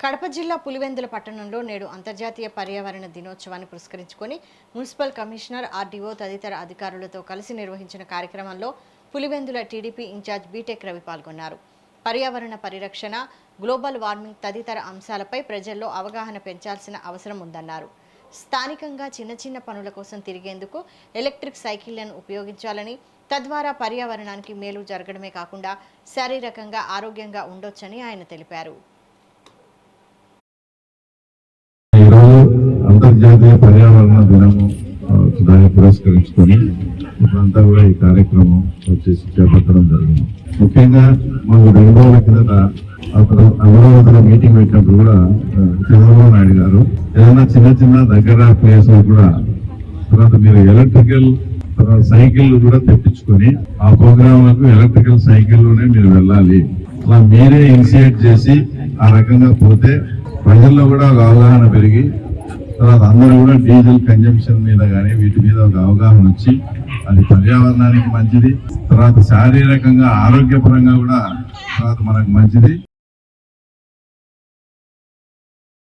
కడప జిల్లా పులివెందుల పట్టణంలో నేడు అంతర్జాతీయ పర్యావరణ దినోత్సవాన్ని పురస్కరించుకొని మున్సిపల్ కమిషనర్ ఆర్డీఓ తదితర అధికారులతో కలిసి నిర్వహించిన కార్యక్రమంలో Pulivendula TDP incharge BTech Ravi పాల్గొన్నారు. పర్యావరణ పరిరక్షణ, గ్లోబల్ వార్మింగ్ తదితర అంశాలపై ప్రజల్లో అవగాహన పెంచాల్సిన అవసరం ఉందన్నారు. స్థానికంగా చిన్న చిన్న పనుల కోసం తిరిగేందుకు ఎలక్ట్రిక్ సైకిళ్లను ఉపయోగించాలని, తద్వారా పర్యావరణానికి మేలు జరగడమే కాకుండా శారీరకంగా ఆరోగ్యంగా ఉండొచ్చని ఆయన తెలిపారు. అంతర్జాతీయ పర్యావరణ దినము దాన్ని పురస్కరించుకొని ఇప్పుడంతా కూడా ఈ కార్యక్రమం వచ్చేసి చేపట్టడం జరిగింది. ముఖ్యంగా మాకు 2 రోజుల కిందట అప్పుడు అమరావతిలో మీటింగ్ పెట్టినప్పుడు కూడా చంద్రబాబు నాయుడు గారు ఏదైనా చిన్న దగ్గర ప్లేస్ కూడా తర్వాత మీరు ఎలక్ట్రికల్ సైకిల్ కూడా తెప్పించుకొని ఆ ప్రోగ్రాంలకు ఎలక్ట్రికల్ సైకిల్లోనే మీరు వెళ్ళాలి, అలా మీరే ఇనిషియేట్ చేసి ఆ రకంగా పోతే ప్రజల్లో కూడా ఒక అవగాహన పెరిగి తర్వాత అందరూ కూడా డీజిల్ కన్జంప్షన్ మీద కానీ వీటి మీద ఒక అవగాహన వచ్చి అది పర్యావరణానికి మంచిది, తర్వాత శారీరకంగా ఆరోగ్యపరంగా కూడా తర్వాత మనకు మంచిది.